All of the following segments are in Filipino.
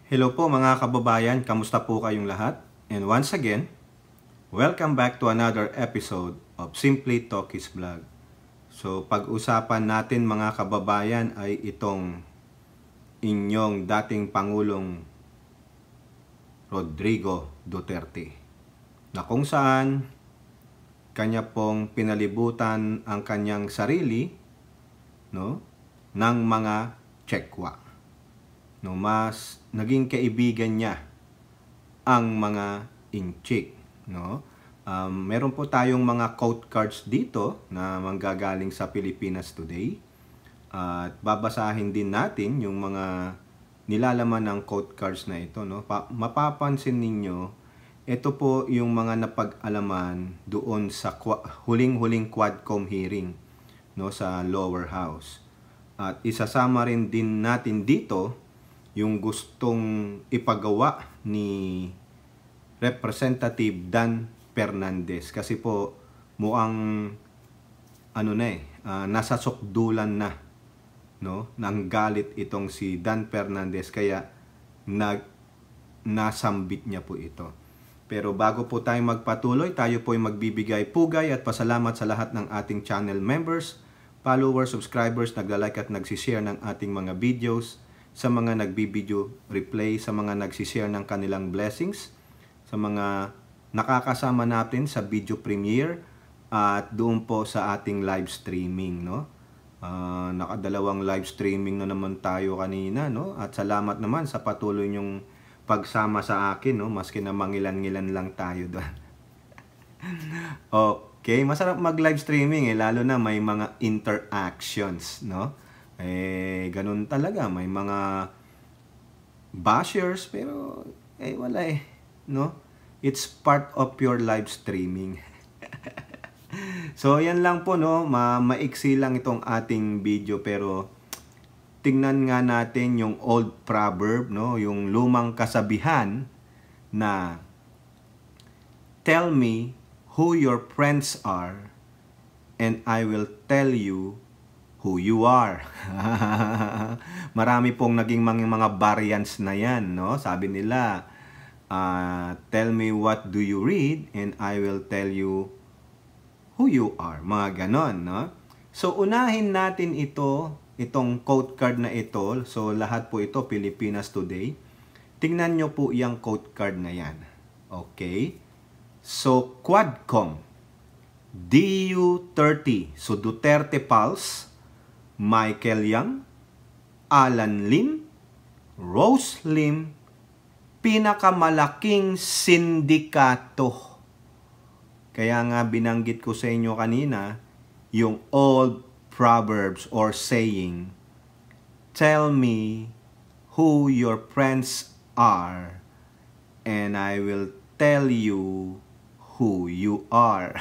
Hello po mga kababayan, kamusta po kayong lahat? And once again, welcome back to another episode of Simply Talkies Vlog. So pag-usapan natin mga kababayan ay itong inyong dating Pangulong Rodrigo Duterte, na kung saan kanya pong pinalibutan ang kanyang sarili, ng mga Chekwa. Mas naging kaibigan niya ang mga inchik, meron po tayong mga quote cards dito na manggagaling sa Pilipinas Today, at babasahin din natin yung mga nilalaman ng quote cards na ito, mapapansin ninyo, ito po yung mga napag-alaman doon sa huling-huling Quadcom hearing, sa lower house. At isasama rin din natin dito yung gustong ipagawa ni Representative Dan Fernandez, kasi po mukhang nasa sukdulan na, ng galit itong si Dan Fernandez, kaya nasambit niya po ito. Pero bago po tayo magpatuloy, tayo po ay magbibigay pugay at pasalamat sa lahat ng ating channel members, followers, subscribers, nagla-like at nagsishare ng ating mga videos, sa mga nagbibideo replay, sa mga nagsishare ng kanilang blessings, sa mga nakakasama natin sa video premiere, at doon po sa ating live streaming, nakadalawang live streaming na naman tayo kanina, at salamat naman sa patuloy nyong pagsama sa akin, maski na mangilan-ngilan lang tayo doon. Okay, masarap mag live streaming, lalo na may mga interactions, ganun talaga, may mga bashers, pero wala it's part of your live streaming. So yan lang po, maiksi lang itong ating video, pero tingnan nga natin yung old proverb, yung lumang kasabihan na tell me who your friends are and I will tell you who you are. Marami pong naging mga variants na yan, Sabi nila, tell me what do you read and I will tell you who you are. Mga ganon, So unahin natin itong quote card na ito. So lahat po ito Pilipinas Today. Tingnan nyo po yung quote card na yan. Okay? So Quadcom, DU30, so Duterte Pulse, Michael Yang, Alan Lim, Rose Lim, pinakamalaking sindikato. Kaya nga binanggit ko sa inyo kanina yung old proverbs or saying, tell me who your friends are and I will tell you who you are.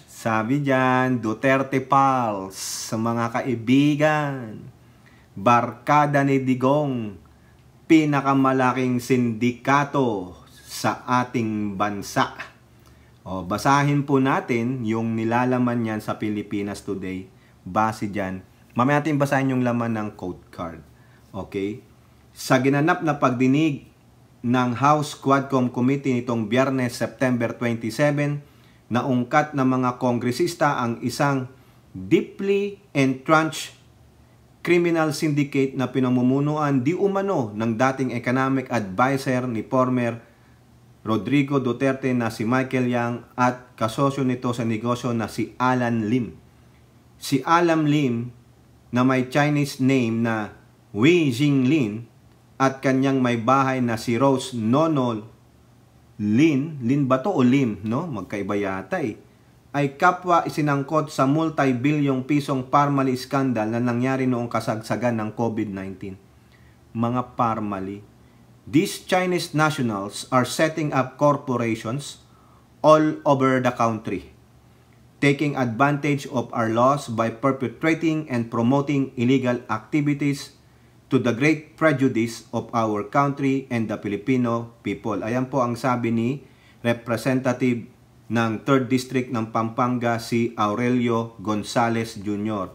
Sabi dyan, Duterte Pulse, sa mga kaibigan, barkada ni Digong, pinakamalaking sindikato sa ating bansa. Basahin po natin yung nilalaman niyan sa Pilipinas Today. Base dyan, mamaya natin basahin yung laman ng quote card. Okay? Sa ginanap na pagdinig ng House Quadcom Committee nitong Biyernes, September 27, naungkat ng mga kongresista ang isang deeply entrenched criminal syndicate na pinamumunuan di umano ng dating economic advisor ni former Rodrigo Duterte na si Michael Yang at kasosyo nito sa negosyo na si Alan Lim. Si Alan Lim, na may Chinese name na Wei Jinglin, at kanyang may bahay na si Rose Nonol Lin ba to o Lim, magkaiba yata ay kapwa isinangkot sa multi-bilyong pisong Parmali scandal na nangyari noong kasagsagan ng COVID-19. Mga Parmali. These Chinese nationals are setting up corporations all over the country, taking advantage of our laws by perpetrating and promoting illegal activities to the great prejudice of our country and the Filipino people. Ayan po ang sabi ni Representative ng 3rd District ng Pampanga, si Aurelio Gonzales Jr.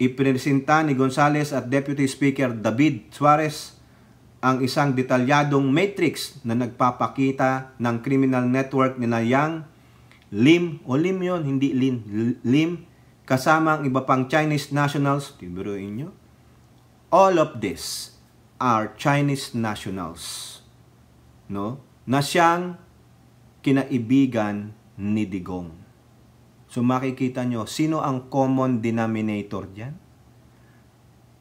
Ipresenta ni Gonzales at Deputy Speaker David Suarez ang isang detalyadong matrix na nagpapakita ng criminal network ni Yang, Lim, o Lim yun, hindi Lin, Lim, kasama ang iba pang Chinese nationals. Tibiruin nyo. All of this are Chinese nationals, no? Na siyang kinaibigan ni Digong. So makikita nyo, sino ang common denominator diyan?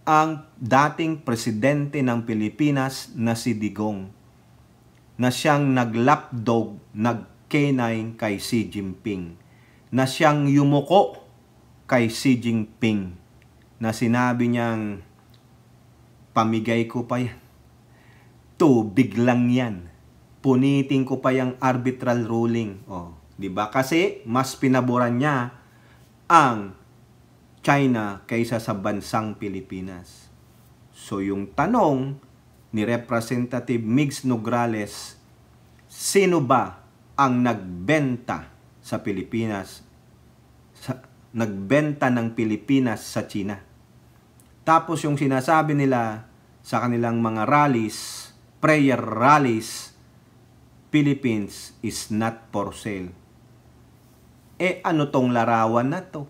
Ang dating presidente ng Pilipinas na si Digong, na siyang naglapdog, nag-K9 kay Xi Jinping, na siyang yumuko kay Xi Jinping, na sinabi niyang, pamigay ko pa yan, tubig lang yan, punitin ko pa yung arbitral ruling. Oh, di ba? Kasi mas pinaboran niya ang China kaysa sa bansang Pilipinas. So yung tanong ni Representative Migs Nograles, sino ba ang nagbenta sa Pilipinas? Nagbenta ng Pilipinas sa China? Tapos yung sinasabi nila sa kanilang mga rallies, prayer rallies, Philippines is not for sale. Ano tong larawan na to?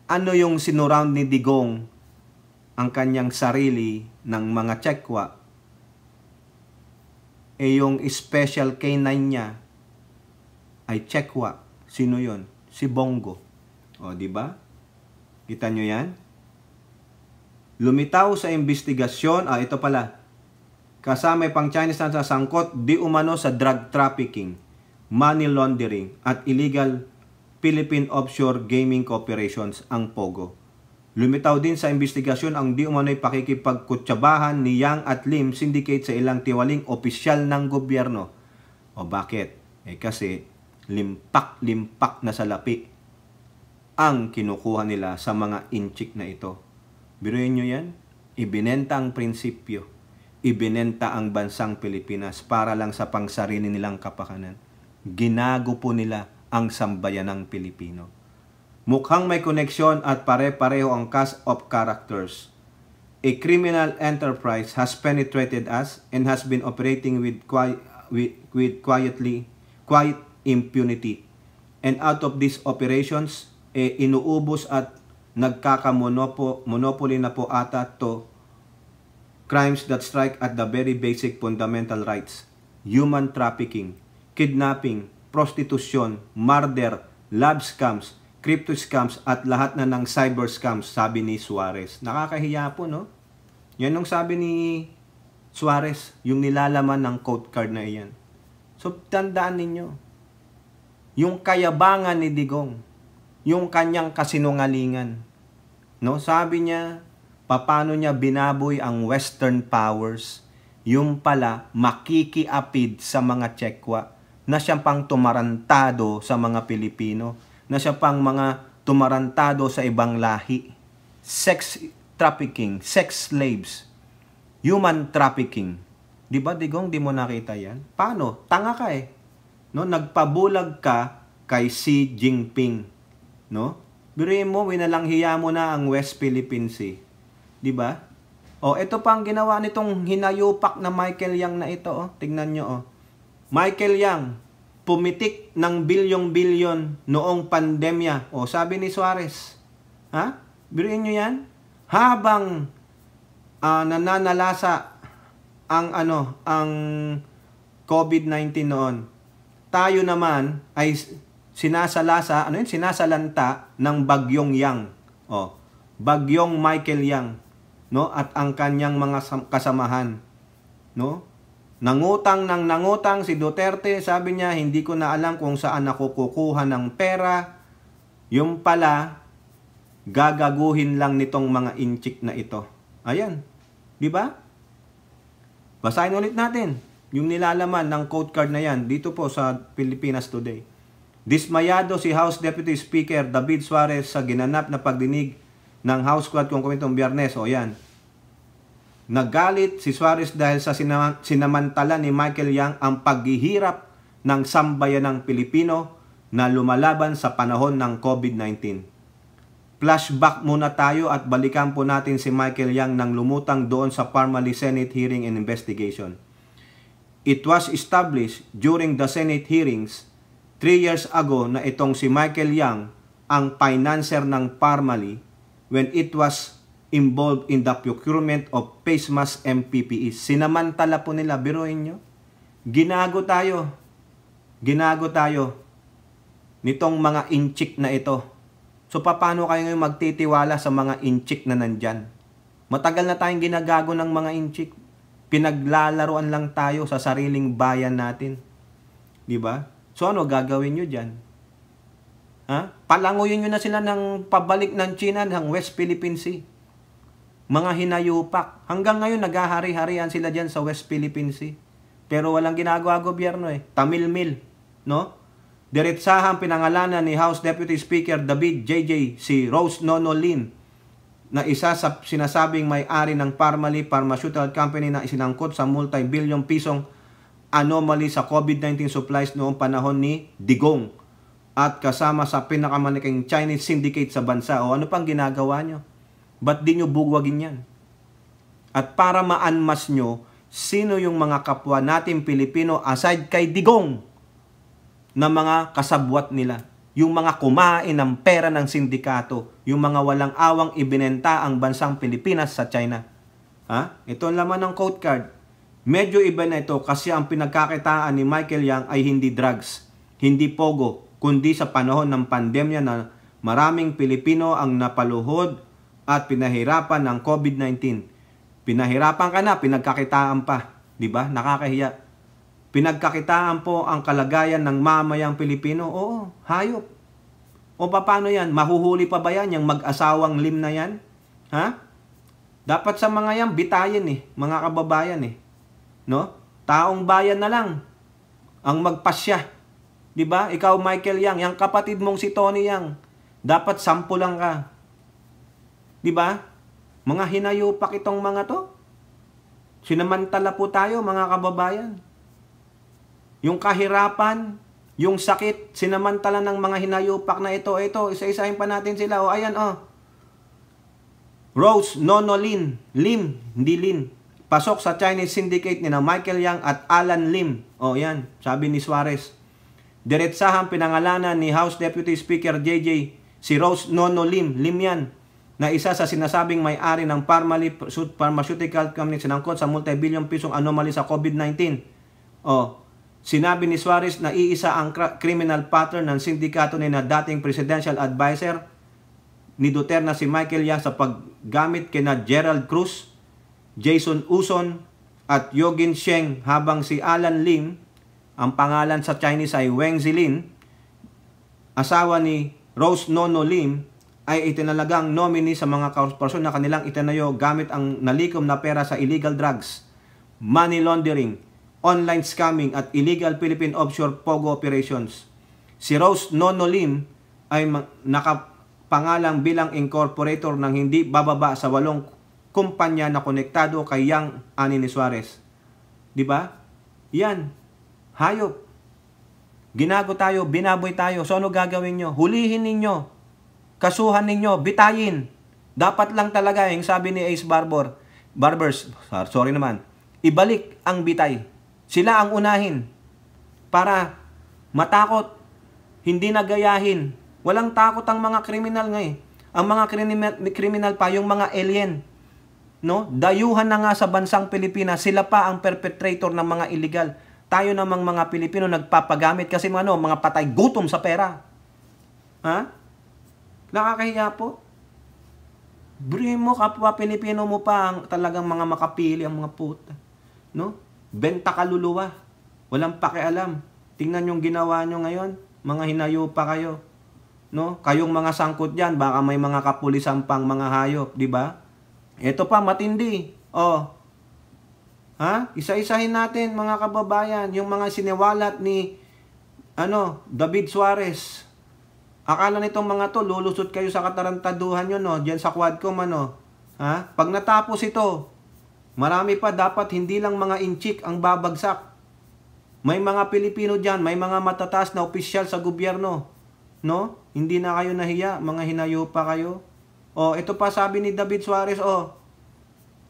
Ano yung sinurround ni Digong ang kanyang sarili ng mga Chekwa? Yung special K9 niya ay Chekwa. Sino yon? Si Bongo. O, di ba? Kita nyo yan? Lumitaw sa investigasyon, ito pala, kasama pang Chinese na sangkot di umano sa drug trafficking, money laundering at illegal Philippine Offshore Gaming Corporations ang POGO. Lumitaw din sa investigasyon ang di umano'y pakikipagkutsabahan ni Yang at Lim syndicate sa ilang tiwaling opisyal ng gobyerno. O bakit? Kasi limpak-limpak na salapi ang kinukuha nila sa mga inchik na ito. Biruin nyo yan? Ibinenta ang prinsipyo. Ibinenta ang bansang Pilipinas para lang sa pangsarili nilang kapakanan. Ginagupo nila ang sambayanang Pilipino. Mukhang may koneksyon at pare-pareho ang cast of characters. A criminal enterprise has penetrated us and has been operating with quiet impunity. And out of these operations, inuubos at nagkakamonopoly na po ata to crimes that strike at the very basic fundamental rights. Human trafficking, kidnapping, prostitution, murder, love scams, crypto scams, at lahat na ng cyber scams, sabi ni Suarez. Nakakahiya po, no? Yan yung sabi ni Suarez, yung nilalaman ng code card na iyan. So, tandaan ninyo, yung kayabangan ni Digong, yung kanyang kasinungalingan, no? Sabi niya, paano niya binaboy ang Western powers, yung pala makikiapid sa mga Chekwa, na siyang pang tumarantado sa mga Pilipino, na siya pang mga tumarantado sa ibang lahi. Sex trafficking, sex slaves, human trafficking. Di ba, Digong, di mo nakita yan? Paano? Tanga ka eh. No? Nagpabulag ka kay Xi Jinping. No? Biruin mo, winalanghiya mo na ang West Philippine Sea. Di ba? Ito pang ginawa nitong hinayupak na Michael Yang na ito. Tingnan nyo. Michael Yang, pumitik ng bilyong-bilyon noong pandemya. Sabi ni Suarez. Biruin nyo yan? Habang nananalasa ang COVID-19 noon, tayo naman ay sinasalanta ng bagyong Yang. Bagyong Michael Yang, no? At ang kanyang mga kasamahan, no? Nangutang si Duterte, sabi niya, hindi ko na alam kung saan ako kukuha ng pera. Yung pala, gagaguhin lang nitong mga inchik na ito. Ayan. Di ba? Basahin ulit natin yung nilalaman ng code card na yan dito po sa Pilipinas Today. Dismayado si House Deputy Speaker David Suarez sa ginanap na pagdinig ng House Quad Komitong Biyernes. Yan. Nagalit si Suarez dahil sa sinamantala ni Michael Yang ang paghihirap ng sambayanang Pilipino na lumalaban sa panahon ng COVID-19. Flashback muna tayo at balikan po natin si Michael Yang nang lumutang doon sa Parmali Senate hearing and investigation. It was established during the Senate hearings 3 years ago na itong si Michael Yang ang financer ng Parmali when it was involved in the procurement of face mask and PPE. Sinamantala po nila, biruin nyo. Ginago tayo nitong mga inchik na ito. So paano kayo ngayon magtitiwala sa mga inchik na nandyan? Matagal na tayong ginagago ng mga inchik. Pinaglalaruan lang tayo sa sariling bayan natin. Diba? So ano gagawin nyo dyan? Ha? Palanguyin nyo na sila ng pabalik ng China ng West Philippine Sea. Mga hinayupak. Hanggang ngayon naghahari-harian sila dyan sa West Philippine Sea. Pero walang ginagawa gobyerno eh. Tamil-mil. No? Diretsahang pinangalanan ni House Deputy Speaker David JJ si Rose Nono Lim na isa sa sinasabing may-ari ng Parmali Pharmaceutical Company na isinangkot sa multi-billion pisong anomaly sa COVID-19 supplies noong panahon ni Digong at kasama sa pinakamalaking Chinese syndicate sa bansa. O ano pang ginagawa nyo? Ba't di nyo bugwagin yan? At para maanmas nyo, sino yung mga kapwa natin Pilipino aside kay Digong na mga kasabwat nila, yung mga kumain ng pera ng sindikato, yung mga walang awang ibinenta ang bansang Pilipinas sa China. Ha? Ito ang laman ng quote card. Medyo iba na ito kasi ang pinagkakitaan ni Michael Yang ay hindi drugs, hindi pogo, kundi sa panahon ng pandemya na maraming Pilipino ang napaluhod at pinahirapan ng COVID-19. Pinahirapan ka na, pinagkakitaan pa. Diba? Nakakahiya. Pinagkakitaan po ang kalagayan ng mamayang Pilipino. Oo, hayop. O paano yan? Mahuhuli pa ba yan? Yung mag-asawang Lim na yan? Ha? Dapat sa mga yan, bitayin eh. Mga kababayan eh. No? Taong bayan na lang ang magpasya. Diba? Ikaw, Michael Yang, yung kapatid mong si Tony Yang, dapat 10 lang ka. Diba? Mga hinayupak itong mga to. Sinamantala po tayo, mga kababayan. Yung kahirapan, yung sakit, sinamantala ng mga hinayupak na ito, isa-isahin pa natin sila. O ayan, Rose Nono Lim, hindi Lin. Pasok sa Chinese syndicate ni na Michael Yang at Alan Lim. O yan, sabi ni Suarez. Diretsahang pinangalanan ni House Deputy Speaker JJ si Rose Nono Lim yan, na isa sa sinasabing may-ari ng Parmali Pharmaceutical Company sinangkot sa multi-billion pisong anomaly sa COVID-19. Sinabi ni Suarez na iisa ang criminal pattern ng sindikato ni na dating presidential advisor ni Duterte na si Michael Yang sa paggamit kina Gerald Cruz, Jason Uson at Yogin Sheng, habang si Alan Lim, ang pangalan sa Chinese ay Weng Zilin, asawa ni Rose Nono Lim, ay itinalagang nominee sa mga korporasyon na kanilang itinayo gamit ang nalikom na pera sa illegal drugs, money laundering, online scamming at illegal Philippine offshore pogo operations. Si Rose Nono Lim ay nakapangalang bilang incorporator ng hindi bababa sa 8 kumpanya na konektado kay Yang, ani ni Suarez. Diba? Yan. Hayop. Ginago tayo, binaboy tayo. So ano gagawin nyo? Hulihin ninyo. Kasuhan ninyo. Bitayin. Dapat lang talaga, yung sabi ni Ace Barbers, sorry naman, ibalik ang bitay. Sila ang unahin para matakot, hindi nagayahin. Walang takot ang mga kriminal ngayon. Ang mga kriminal pa, yung mga alien. No? Dayuhan na nga sa bansang Pilipinas, sila pa ang perpetrator ng mga illegal. Tayo namang mga Pilipino nagpapagamit kasi mga patay gutom sa pera. Ha? Nakakahiya po. Mo, kapwa Pilipino mo pa ang talagang mga makapili ang mga puta. No? Benta kaluluwa. Walang pakialam. Tingnan yung ginawa nyo ngayon. Mga hinayo pa kayo. No? Kayong mga sangkot dyan, baka may mga kapulisan pang mga hayop, di ba? Ito pa, matindi. Isa-isahin natin, mga kababayan, yung mga siniwalat ni David Suarez. Akala nitong mga to, lulusot kayo sa katarantaduhan nyo, no? Diyan sa Quadcom, Pag natapos ito, marami pa, dapat hindi lang mga inchik ang babagsak. May mga Pilipino dyan, may mga matataas na opisyal sa gobyerno. No? Hindi na kayo nahiya, mga hinayo pa kayo. O, ito pa sabi ni David Suarez, o.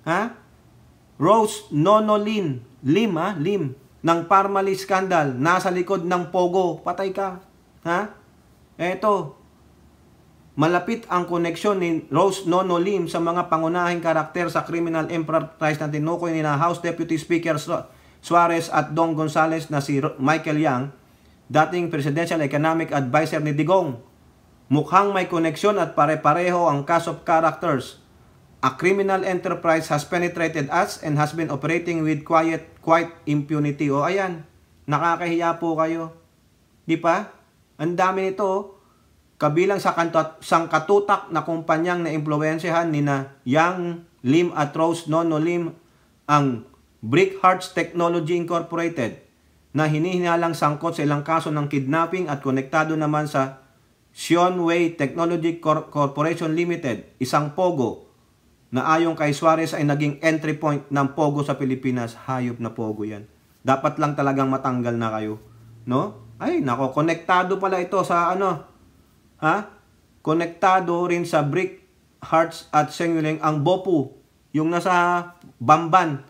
Ha? Rose Nonolin. Lim, ha? Lim. Ng Parmali Scandal. Nasa likod ng Pogo. Patay ka. Ha? Eto. Malapit ang koneksyon ni Rose Nonolim sa mga pangunahing karakter sa criminal enterprise na tinukoy ni na House Deputy Speaker Suarez at Dong Gonzales na si Michael Yang, dating Presidential Economic Advisor ni Digong. Mukhang may koneksyon at pare-pareho ang cast of characters. A criminal enterprise has penetrated us and has been operating with quiet impunity. O ayan, nakakahiya po kayo. Di pa? Ang dami nito. Kabilang sa sangkatutak na kumpanyang na-impluwensyahan ni na Yang Lim at Rose Nono Lim ang Brick Hearts Technology Incorporated na hinihinalang sangkot sa ilang kaso ng kidnapping at konektado naman sa Sionway Technology Corporation Limited, isang Pogo na ayon kay Suarez ay naging entry point ng Pogo sa Pilipinas. Hayop na Pogo yan. Dapat lang talagang matanggal na kayo. No? Ay, nako, konektado pala ito sa ano? Ha? Konektado rin sa Brick Hearts at Senguling ang Bopu, yung nasa Bamban,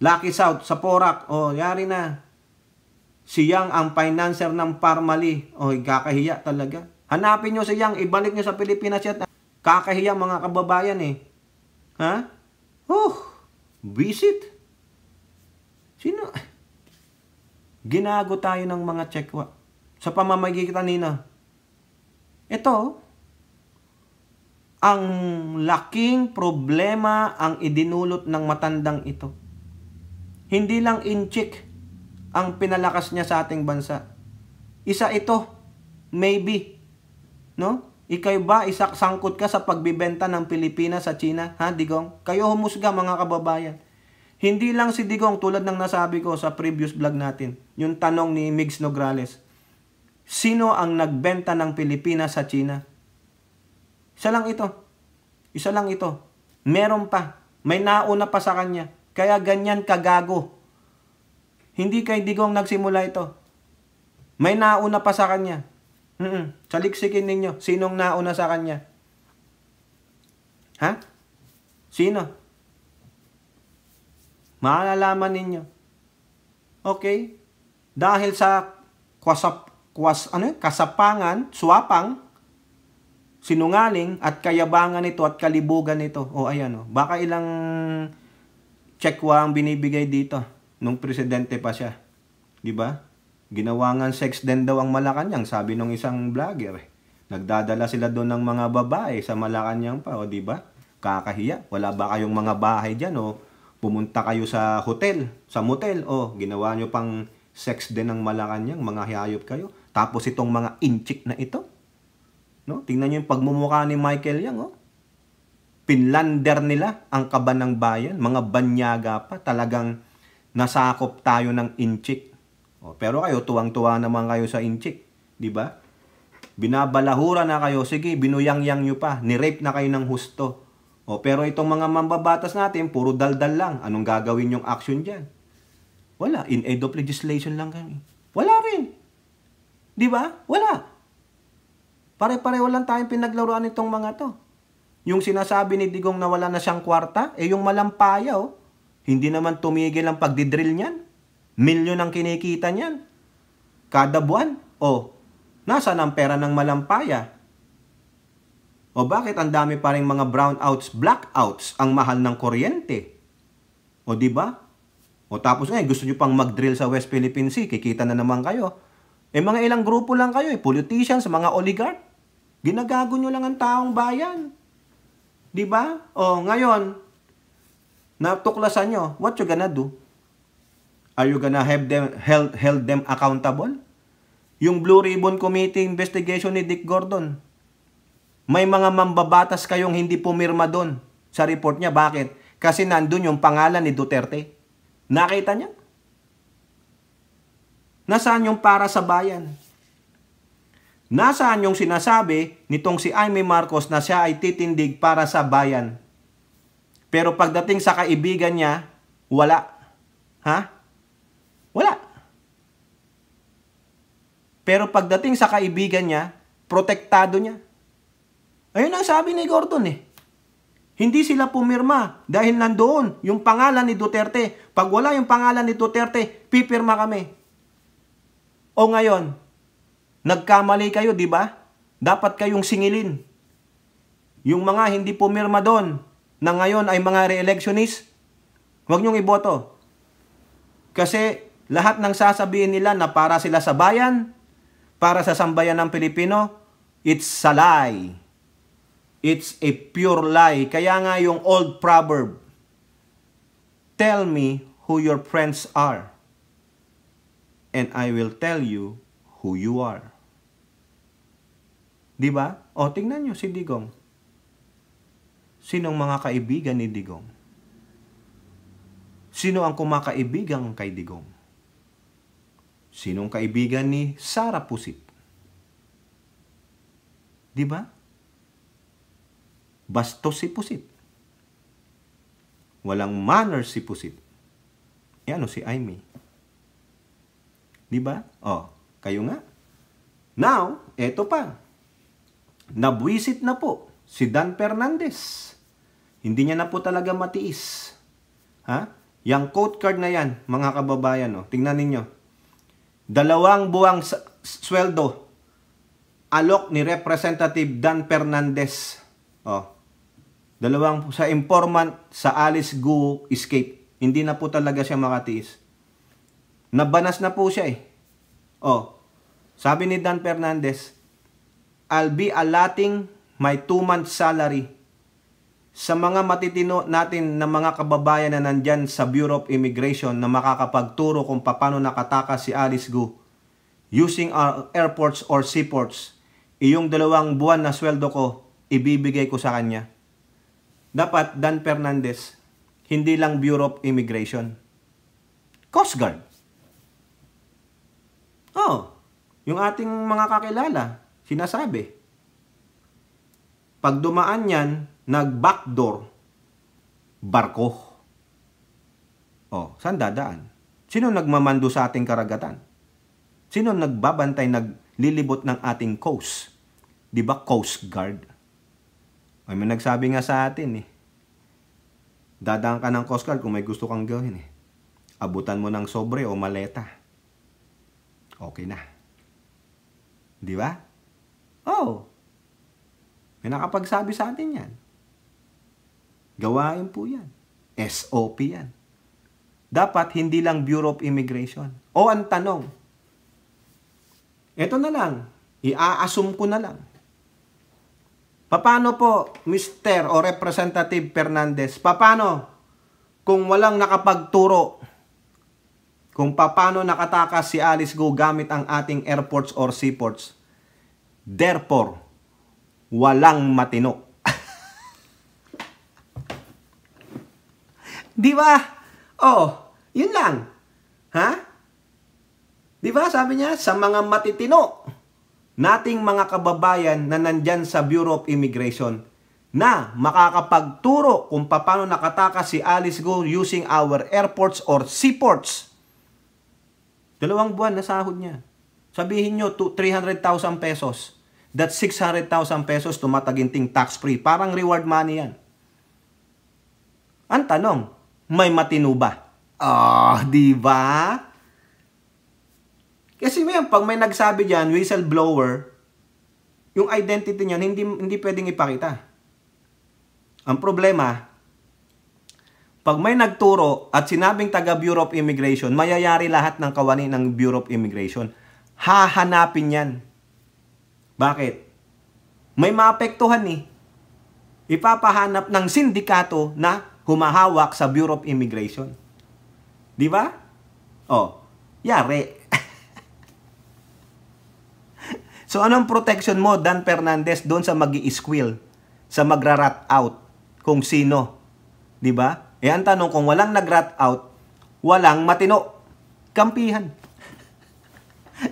Lucky South, sa Porac. O, yari na. Si Yang ang financer ng Parmali. O, kakahiya talaga. Hanapin nyo si Yang, ibalik nyo sa Pilipinas yan. Kakahiya mga kababayan eh. Ha? Visit. Sino? Ginago tayo ng mga tsekwa sa pamamagitan nina. Ito, ang laking problema ang idinulot ng matandang ito. Hindi lang inchik ang pinalakas niya sa ating bansa. Isa ito, maybe. No? Ikaw ba, sangkot ka sa pagbibenta ng Pilipinas sa China? Ha, Digong? Kayo humusga mga kababayan. Hindi lang si Digong, tulad ng nasabi ko sa previous vlog natin, yung tanong ni Migs Nograles. Sino ang nagbenta ng Pilipinas sa China? Isa lang ito. Isa lang ito. Meron pa. May nauna pa sa kanya. Kaya ganyan kagago. Hindi kay Digong nagsimula ito. May nauna pa sa kanya. Saliksikin ninyo. Sinong nauna sa kanya? Ha? Sino? Malalaman ninyo. Okay? Dahil sa kasapangan, swapang, sinungaling at kayabangan nito at kalibugan nito. O ayan o. Baka ilang tsekwa ang binibigay dito nung presidente pa siya. Di ba? Ginawa nga sex den daw ang Malacanang, sabi nung isang vlogger. Nagdadala sila doon ng mga babae sa Malacanang pa, o di ba? Kakahiya. Wala ba kayong mga bahay diyan o pumunta kayo sa hotel, sa motel, o ginawa nyo pang sex den ng Malacanang, mga hayop kayo. Tapos itong mga inchik na ito. No? Tingnan nyo yung pagmumukha ni Michael Yang, oh. Pinlander nila ang kaban ng bayan, mga banyaga pa, talagang nasakop tayo ng inchik. O, pero kayo, tuwang-tuwa naman kayo sa inchik, di ba? Binabalahura na kayo, sige, binuyang-yang nyo pa, ni-rape na kayo ng husto. O, pero itong mga mambabatas natin, puro daldal lang. Anong gagawin yung action dyan? Wala, in aid of legislation lang kami. Wala rin. Di ba? Wala. Pare-pareho lang tayong pinaglaruan itong mga to. Yung sinasabi ni Digong na wala na siyang kwarta, yung malampaya, oh. Hindi naman tumigil ang pagdidrill niyan. Milyon ang kinikita niyan. Kada buwan. O, nasaan ang pera ng malampaya? O bakit ang dami pa rin mga brownouts, blackouts ang mahal ng kuryente? O di ba? O tapos gusto nyo pang mag-drill sa West Philippine Sea, kikita na naman kayo. Mga ilang grupo lang kayo, politicians, mga oligarch. Ginagago nyo lang ang taong bayan. Di ba? O ngayon, natuklasan nyo, what you gonna do? Are you gonna have them, held them accountable? Yung Blue Ribbon Committee investigation ni Dick Gordon, may mga mambabatas kayong hindi pumirma doon sa report niya. Bakit? Kasi nandun yung pangalan ni Duterte. Nakita niya? Nasaan yung para sa bayan? Nasaan yung sinasabi nitong si Amy Marcos na siya ay titindig para sa bayan? Pero pagdating sa kaibigan niya, wala. Ha? Wala. Pero pagdating sa kaibigan niya, protektado niya. Ayun ang sabi ni Gordon eh. Hindi sila pumirma dahil nandoon yung pangalan ni Duterte. Pag wala yung pangalan ni Duterte, pipirma kami. O ngayon, nagkamali kayo, di ba? Dapat kayong singilin. Yung mga hindi pumirma doon, na ngayon ay mga re-electionist, huwag niyong iboto. Kasi lahat ng sasabihin nila na para sila sa bayan, para sa sambayan ng Pilipino, it's a lie. It's a pure lie. Kaya nga yung old proverb, tell me who your friends are, and I will tell you who you are. Diba? O, tingnan nyo si Digong. Sinong mga kaibigan ni Digong? Sino ang kumakaibigan kay Digong? Sinong kaibigan ni Sara Pusit? Diba? Bastos si Pusit. Walang manners si Pusit. Yan o si Aimee. Diba? O, kayo nga. Now, eto pa. Nabwisit na po si Dan Fernandez. Hindi niya na po talaga matiis. Ha? Yang quote card na yan, mga kababayan, o, tingnan ninyo. 2 buwang sweldo alok ni Representative Dan Fernandez. Oh. 2 sa informant sa Alice Guo escape. Hindi na po talaga siya makatiis. Nabanas na po siya eh. Oh. Sabi ni Dan Fernandez, I'll be allotting my 2-month salary sa mga matitino natin na mga kababayan na nandyan sa Bureau of Immigration na makakapagturo kung paano nakatakas si Alice Guo using our airports or seaports. Iyong 2 buwan na sweldo ko, ibibigay ko sa kanya. Dapat, Dan Fernandez, hindi lang Bureau of Immigration. Coast Guard. Oh, yung ating mga kakilala, sinasabi. Pag dumaan yan, nag-backdoor, barko. Oh, saan dadaan? Sino nagmamando sa ating karagatan? Sino nagbabantay, naglilibot ng ating coast? Di ba Coast Guard? Ay, may nagsabi nga sa atin eh. Dadaan ka ng Coast Guard kung may gusto kang gawin eh. Abutan mo ng sobre o maleta. Okay na. Di ba? Oh. May nakapagsabi sa atin yan. Gawain po yan. SOP yan. Dapat hindi lang Bureau of Immigration. O ang tanong, eto na lang, i-assume ko na lang. Paano po, Mr. o Representative Fernandez, paano kung walang nakapagturo kung paano nakatakas si Alice Guo gamit ang ating airports or seaports? Therefore, walang matino. Di ba? Oh, yun lang. Ha? Di ba? Sabi niya, sa mga matitino nating mga kababayan na nandyan sa Bureau of Immigration na makakapagturo kung paano nakatakas si Alice Guo using our airports or seaports. 2 buwan na sahod niya. Sabihin nyo, 300,000 pesos. That's 600,000 pesos tumataginting tax-free. Parang reward money yan. Ang tanong, may matino ba? Di ba? Kasi may, pag may nagsabi dyan, whistleblower, yung identity niyan, hindi pwedeng ipakita. Ang problema, pag may nagturo at sinabing taga Bureau of Immigration, mayayari lahat ng kawani ng Bureau of Immigration. Hahanapin yan. Bakit? May maapektuhan eh. Ipapahanap ng sindikato na humahawak sa Bureau of Immigration. Di ba? Oh, yari. So, anong protection mo, Dan Fernandez, doon sa mag-i-squill, sa magra-rat out, kung sino? Di ba? Eh, ang tanong, kung walang nag-rat out, walang matino. Kampihan.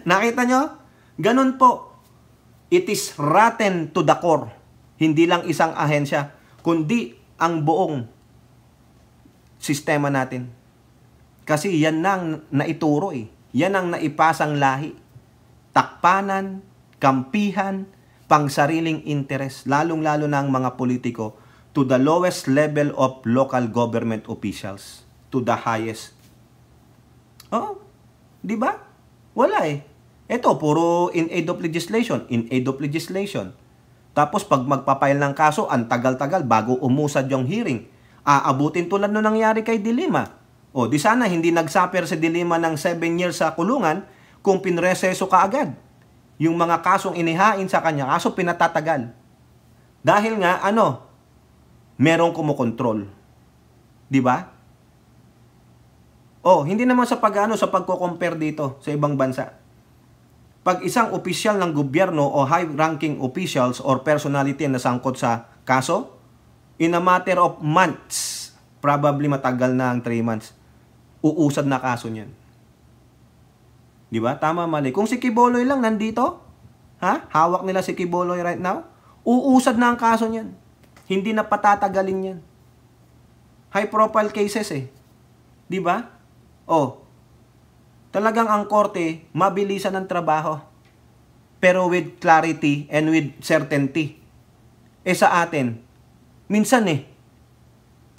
Nakita nyo? Ganun po. It is rotten to the core. Hindi lang isang ahensya, kundi ang buong sistema natin. Kasi yan ang naituro eh. Yan ang naipasang lahi. Takpanan, kampihan, pangsariling interest, lalong-lalo na ang mga politiko, to the lowest level of local government officials, to the highest. Oh, di ba? Wala eh. Ito, puro in aid of legislation, in aid of legislation. Tapos pag magpapile ng kaso, ang tagal-tagal bago umusad yung hearing. Aabutin tulad no nangyari kay De Lima. O, di sana hindi nagsaper si De Lima ng 7 years sa kulungan kung pinreseso ka agad. Yung mga kasong inihain sa kanya, kaso pinatatagal. Dahil nga, merong kumukontrol. Di ba? O, hindi naman sa sa pagko-compare dito sa ibang bansa. Pag isang opisyal ng gobyerno o high-ranking officials or personality na sangkot sa kaso, in a matter of months, probably matagal na ang 3 months, uusad na kaso niyan. Di ba? Tama, mali. Kung si Quiboloy lang nandito, hawak nila si Quiboloy right now, uusad na ang kaso niyan. Hindi na patatagalin yan. High-profile cases eh. Di ba? Talagang ang korte, mabilisan ang trabaho. Pero with clarity and with certainty. Sa atin, minsan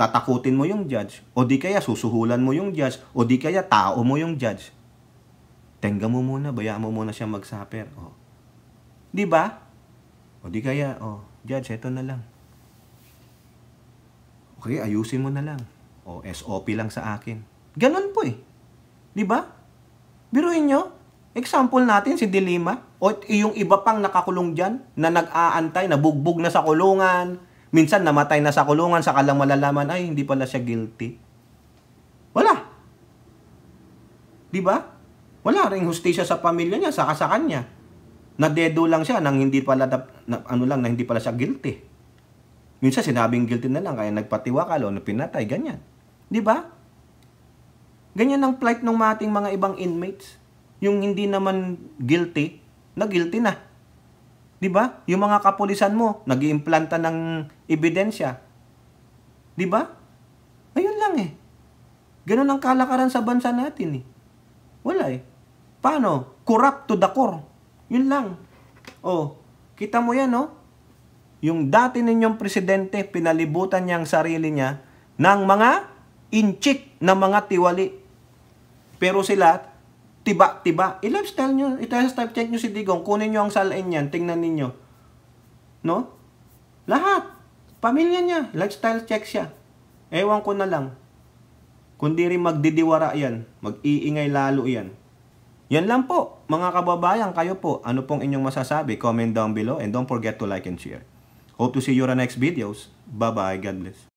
tatakutin mo yung judge, o di kaya susuhulan mo yung judge, o di kaya tao mo yung judge. Tengga mo muna, bayaan mo muna siya magsaper. Di ba? O di kaya, judge, eto na lang. Okay, ayusin mo na lang. SOP lang sa akin. Ganon po eh. Di ba? Biruin nyo, example natin si De Lima, o yung iba pang nakakulong dyan, na nag-aantay, nabugbog na sa kulungan, minsan namatay na sa kulungan, saka lang malalaman, ay, hindi pala siya guilty. Wala. Di ba? Wala ring hustisya sa pamilya niya, saka sa kanya. Nadedo lang siya nang hindi pala, na hindi pala siya guilty. Minsan sinabing guilty na lang, kaya nagpatiwakal o pinatay, ganyan. Di ba? Ganyan ang plight ng ating mga ibang inmates. Yung hindi naman guilty, na guilty na. Di ba? Yung mga kapulisan mo, nag-iimplanta ng ebidensya. Di ba? Ayun lang eh. Ganun ang kalakaran sa bansa natin eh. Wala eh. Paano? Corrupt to the core. Yun lang. Kita mo yan Yung dati ninyong presidente, pinalibutan niya ang sarili niya ng mga inchik na mga tiwali. Pero sila, tiba-tiba. I-lifestyle nyo, i-lifestyle check nyo si Digong. Kunin nyo ang salain niyan, tingnan ninyo. No? Lahat. Pamilya niya, lifestyle check siya. Ewan ko na lang. Kundi rin magdidiwara yan. Mag-iingay lalo yan. Yan lang po, mga kababayan, kayo po. Ano pong inyong masasabi? Comment down below and don't forget to like and share. Hope to see you on the next videos. Bye-bye. God bless.